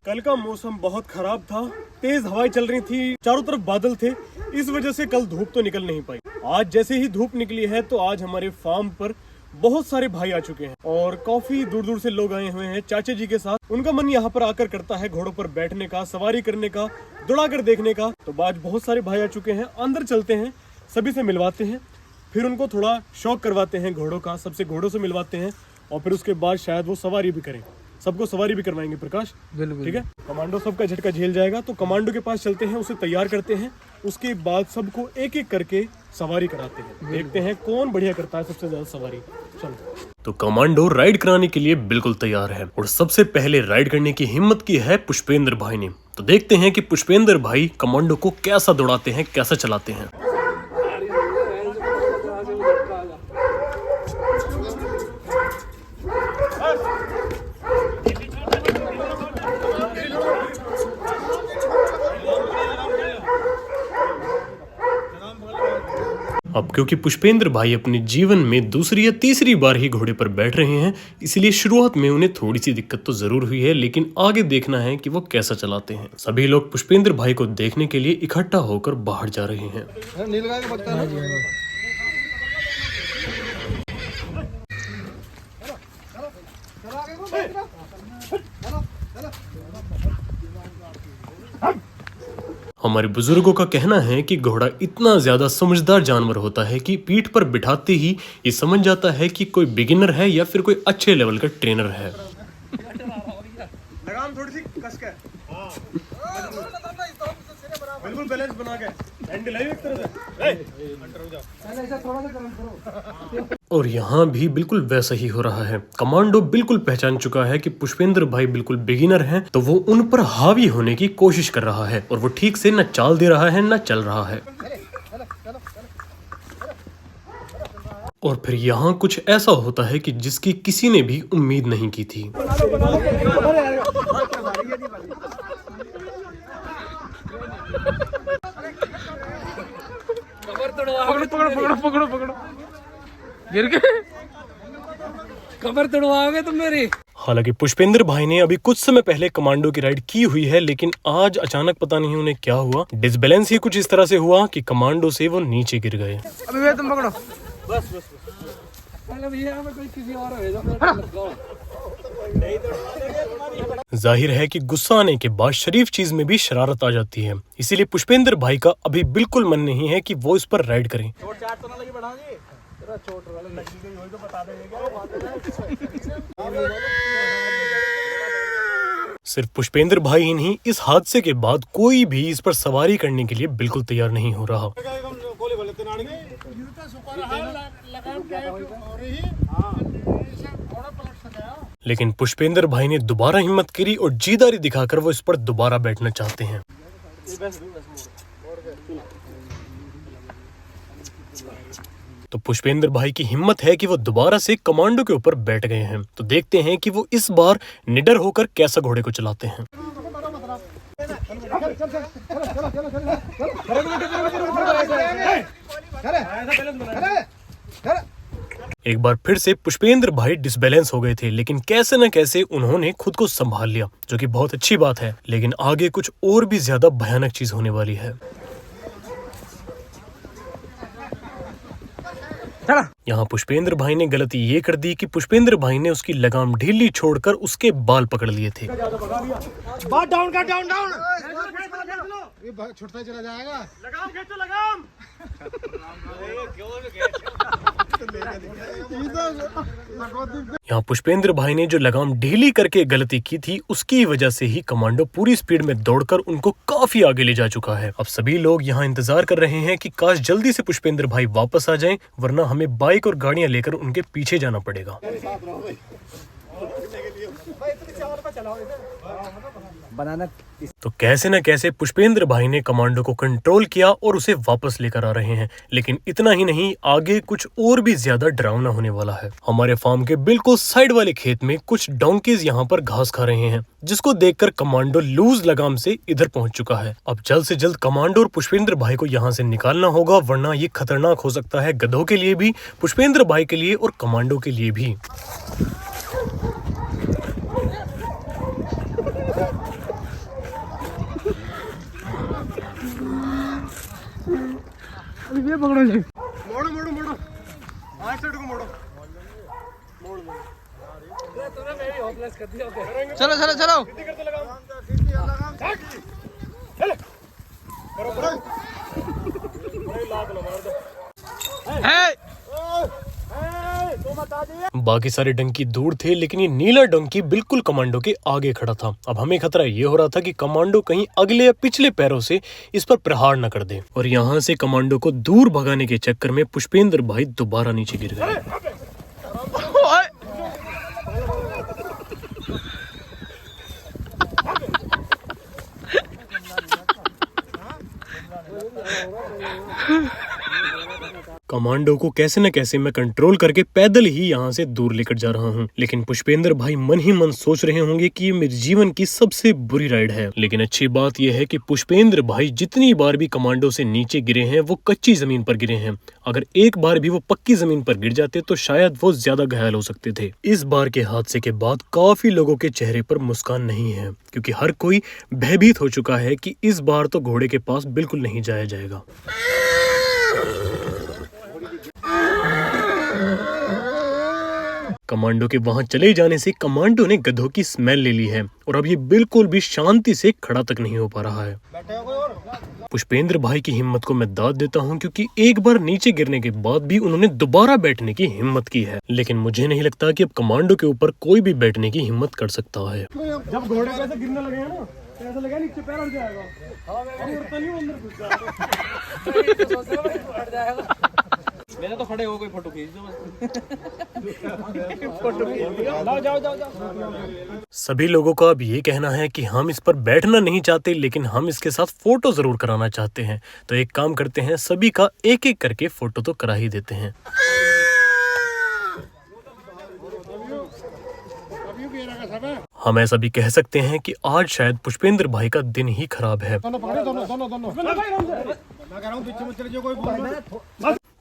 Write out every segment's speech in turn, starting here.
कल का मौसम बहुत खराब था, तेज हवाएं चल रही थी, चारों तरफ बादल थे, इस वजह से कल धूप तो निकल नहीं पाई। आज जैसे ही धूप निकली है तो आज हमारे फार्म पर बहुत सारे भाई आ चुके हैं और काफी दूर दूर से लोग आए हुए हैं चाचा जी के साथ। उनका मन यहाँ पर आकर करता है घोड़ों पर बैठने का, सवारी करने का, दौड़ाकर देखने का। तो आज बहुत सारे भाई आ चुके हैं, अंदर चलते हैं, सभी से मिलवाते हैं, फिर उनको थोड़ा शौक करवाते हैं घोड़ों का, सबसे घोड़ों से मिलवाते हैं और फिर उसके बाद शायद वो सवारी भी करें। सबको सवारी भी करवाएंगे प्रकाश, ठीक है। कमांडो सबका झटका झेल जाएगा तो कमांडो के पास चलते हैं, उसे तैयार करते हैं, उसके बाद सबको एक एक करके सवारी कराते हैं। देखते हैं कौन बढ़िया करता है सबसे ज्यादा सवारी। चलो। तो कमांडो राइड कराने के लिए बिल्कुल तैयार है और सबसे पहले राइड करने की हिम्मत की है पुष्पेंद्र भाई ने। तो देखते हैं कि पुष्पेंद्र भाई कमांडो को कैसा दौड़ाते हैं, कैसा चलाते हैं। अब क्योंकि पुष्पेंद्र भाई अपने जीवन में दूसरी या तीसरी बार ही घोड़े पर बैठ रहे हैं, इसलिए शुरुआत में उन्हें थोड़ी सी दिक्कत तो जरूर हुई है, लेकिन आगे देखना है कि वो कैसा चलाते हैं। सभी लोग पुष्पेंद्र भाई को देखने के लिए इकट्ठा होकर बाहर जा रहे हैं। हमारे बुजुर्गों का कहना है कि घोड़ा इतना ज्यादा समझदार जानवर होता है कि पीठ पर बिठाते ही ये समझ जाता है कि कोई बिगिनर है या फिर कोई अच्छे लेवल का ट्रेनर है। लगाम थोड़ी सी कस के, बिल्कुल बैलेंस बना के, हैंडल है एक तरह से। और यहाँ भी बिल्कुल वैसा ही हो रहा है। कमांडो बिल्कुल पहचान चुका है कि पुष्पेंद्र भाई बिल्कुल बिगिनर हैं, तो वो उन पर हावी होने की कोशिश कर रहा है और वो ठीक से न चाल दे रहा है न चल रहा है। और फिर यहाँ कुछ ऐसा होता है कि जिसकी किसी ने भी उम्मीद नहीं की थी। पकड़ो गिर गए, कमर तोड़वाओगे तुम मेरी। हालांकि पुष्पेंद्र भाई ने अभी कुछ समय पहले कमांडो की राइड की हुई है, लेकिन आज अचानक पता नहीं उन्हें क्या हुआ, डिसबैलेंस ही कुछ इस तरह से हुआ कि कमांडो से वो नीचे गिर गए। अभी वे तुम पकड़ो, बस भैया हमें कोई किसी और जाहिर है कि गुस्सा आने के बाद शरीफ चीज में भी शरारत आ जाती है, इसीलिए पुष्पेंद्र भाई का अभी बिल्कुल मन नहीं है कि वो इस पर राइड करें। सिर्फ पुष्पेंद्र भाई ही नहीं, इस हादसे के बाद कोई भी इस पर सवारी करने के लिए बिल्कुल तैयार नहीं हो रहा। लेकिन पुष्पेंद्र भाई ने दोबारा हिम्मत करी और जीदारी दिखाकर वो इस पर दोबारा बैठना चाहते हैं। तो पुष्पेंद्र भाई की हिम्मत है कि वो दोबारा से कमांडो के ऊपर बैठ गए हैं। तो देखते हैं कि वो इस बार निडर होकर कैसा घोड़े को चलाते हैं। एक बार फिर से पुष्पेंद्र भाई डिसबैलेंस हो गए थे, लेकिन कैसे न कैसे उन्होंने खुद को संभाल लिया, जो कि बहुत अच्छी बात है। लेकिन आगे कुछ और भी ज्यादा भयानक चीज होने वाली है। यहाँ पुष्पेंद्र भाई ने गलती ये कर दी कि पुष्पेंद्र भाई ने उसकी लगाम ढीली छोड़कर उसके बाल पकड़ लिए थे। डाउन कर, डाउन छुटता चला जाएगा। लगाम खींचो, लगाम। यहाँ पुष्पेंद्र भाई ने जो लगाम ढीली करके गलती की थी, उसकी वजह से ही कमांडो पूरी स्पीड में दौड़कर उनको काफी आगे ले जा चुका है। अब सभी लोग यहाँ इंतजार कर रहे हैं कि काश जल्दी से पुष्पेंद्र भाई वापस आ जाएं, वरना हमें बाइक और गाड़ियां लेकर उनके पीछे जाना पड़ेगा। बनाना। तो कैसे न कैसे पुष्पेंद्र भाई ने कमांडो को कंट्रोल किया और उसे वापस लेकर आ रहे हैं। लेकिन इतना ही नहीं, आगे कुछ और भी ज्यादा डरावना होने वाला है। हमारे फार्म के बिल्कुल साइड वाले खेत में कुछ डोंकीज यहाँ पर घास खा रहे हैं, जिसको देखकर कमांडो लूज लगाम से इधर पहुंच चुका है। अब जल्द से जल्द कमांडो और पुष्पेंद्र भाई को यहाँ से निकालना होगा, वरना ये खतरनाक हो सकता है गधों के लिए भी, पुष्पेंद्र भाई के लिए और कमांडो के लिए भी। ये पकड़ो जी। मोड़ो मोड़ो मोड़ो, आठ साइड को मोड़ो। चलो चलो चलो। करते लगाओ। बाकी सारे डंकी दूर थे, लेकिन ये नीला डंकी बिल्कुल कमांडो के आगे खड़ा था। अब हमें खतरा ये हो रहा था कि कमांडो कहीं अगले या पिछले पैरों से इस पर प्रहार न कर दे, और यहाँ से कमांडो को दूर भगाने के चक्कर में पुष्पेंद्र भाई दोबारा नीचे गिर गए। कमांडो को कैसे न कैसे मैं कंट्रोल करके पैदल ही यहाँ से दूर लेकर जा रहा हूँ। लेकिन पुष्पेंद्र भाई मन ही मन सोच रहे होंगे कि ये मेरे जीवन की सबसे बुरी राइड है। लेकिन अच्छी बात यह है कि पुष्पेंद्र भाई जितनी बार भी कमांडो से नीचे गिरे हैं वो कच्ची जमीन पर गिरे हैं। अगर एक बार भी वो पक्की जमीन पर गिर जाते तो शायद वो ज्यादा घायल हो सकते थे। इस बार के हादसे के बाद काफी लोगों के चेहरे पर मुस्कान नहीं है, क्योंकि हर कोई भयभीत हो चुका है कि इस बार तो घोड़े के पास बिल्कुल नहीं जाया जाएगा। कमांडो के वहां चले जाने से कमांडो ने गधों की स्मेल ले ली है और अब ये बिल्कुल भी शांति से खड़ा तक नहीं हो पा रहा है। पुष्पेंद्र भाई की हिम्मत को मैं दाद देता हूं, क्योंकि एक बार नीचे गिरने के बाद भी उन्होंने दोबारा बैठने की हिम्मत की है। लेकिन मुझे नहीं लगता कि अब कमांडो के ऊपर कोई भी बैठने की हिम्मत कर सकता है। जब घोड़े पे ऐसे गिरने लगे ना, तो ऐसा लगा नीचे पैर उठ जाएगा। उड़ता नहीं, अंदर घुस जाएगा। मैंने तो खड़े हो कोई फोटो खींच दो सभी लोगों का अब ये कहना है कि हम इस पर बैठना नहीं चाहते, लेकिन हम इसके साथ फोटो जरूर कराना चाहते हैं। तो एक काम करते हैं, सभी का एक एक करके फोटो तो करा ही देते हैं। हम ऐसा भी कह सकते हैं कि आज शायद पुष्पेंद्र भाई का दिन ही खराब है।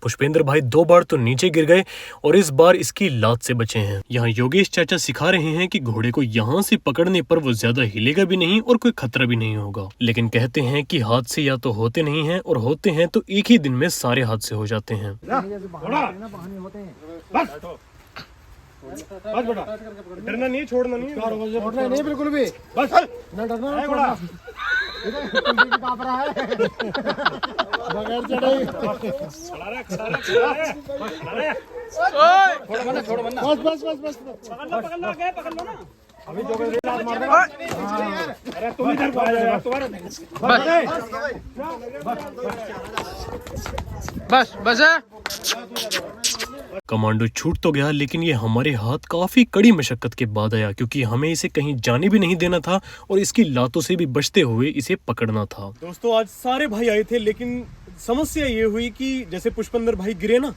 पुष्पेंद्र भाई 2 बार तो नीचे गिर गए और इस बार इसकी लात से बचे हैं। यहाँ योगेश चाचा सिखा रहे हैं कि घोड़े को यहाँ से पकड़ने पर वो ज्यादा हिलेगा भी नहीं और कोई खतरा भी नहीं होगा। लेकिन कहते हैं कि हादसे या तो होते नहीं हैं, और होते हैं तो एक ही दिन में सारे हादसे हो जाते हैं। बस बेटा, डरना नहीं, छोड़ना नहीं, छोड़ना नहीं बिल्कुल भी, बस ना डरना ना छोड़ना। काँप रहा है बगैर चढ़ाई। बस बस बस बस पकड़ लो ना। अभी जो अरे तुम इधर को आ जाओ, तुम्हारा बस बस है। कमांडो छूट तो गया, लेकिन ये हमारे हाथ काफी कड़ी मशक्कत के बाद आया, क्योंकि हमें इसे कहीं जाने भी नहीं देना था और इसकी लातों से भी बचते हुए इसे पकड़ना था। दोस्तों, आज सारे भाई आए थे, लेकिन समस्या ये हुई कि जैसे पुष्पेंद्र भाई गिरे ना,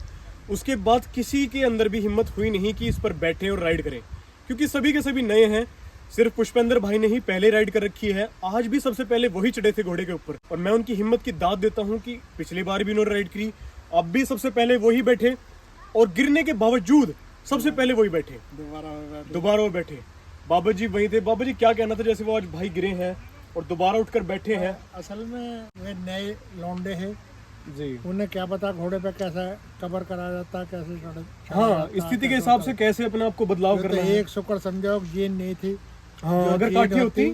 उसके बाद किसी के अंदर भी हिम्मत हुई नहीं कि इस पर बैठे और राइड करें, क्योंकि सभी के सभी नए हैं। सिर्फ पुष्पेंद्र भाई ने ही पहले राइड कर रखी है। आज भी सबसे पहले वही चढ़े थे घोड़े के ऊपर, और मैं उनकी हिम्मत की दाद देता हूँ कि पिछली बार भी उन्होंने राइड करी, अब भी सबसे पहले वही बैठे, और गिरने के बावजूद सबसे पहले वही बैठे, दोबारा वो बैठे। बाबा जी वही थे। बाबा जी, क्या कहना था, जैसे वो आज भाई गिरे हैं और दोबारा उठकर बैठे हैं? असल में वे नए लौंडे हैं जी, उन्हें क्या पता घोड़े पे कैसा कवर करा जाता, कैसे हाँ, स्थिति के हिसाब से कैसे अपने आप को बदलाव करना है। एक शुक्र संजोग जीन नहीं थी, हाँ, अगर काठी होती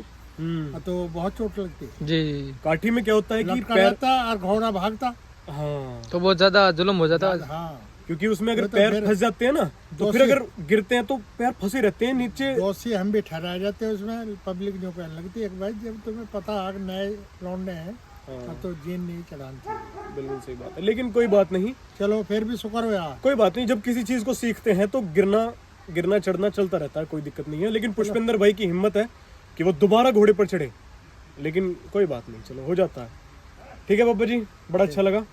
तो बहुत चोट लगती। जी, काठी में क्या होता है कि पैर और घोड़ा भागता, हाँ, तो बहुत ज्यादा जुल्म हो जाता है। हाँ, क्योंकि उसमें अगर तो पैर फिर फंस जाते हैं ना, तो फिर अगर गिरते हैं तो पैर फंसे रहते हैं नीचे। दोषी हम भी ठहराए जाते हैं उसमें, पब्लिक जो कहने लगती है भाई जब तुम्हें पता है नए लौंडे हैं तो जीन नहीं चढ़ानी। बिल्कुल सही बात है, लेकिन कोई बात नहीं, चलो फिर भी शुक्र हुआ। कोई बात नहीं, जब किसी चीज को सीखते हैं तो गिरना चढ़ना चलता रहता है, कोई दिक्कत नहीं है। लेकिन पुष्पेंद्र भाई की हिम्मत है कि वो दोबारा घोड़े पर चढ़े, लेकिन कोई बात नहीं, चलो हो जाता है। ठीक है बाबा जी, बड़ा अच्छा लगा।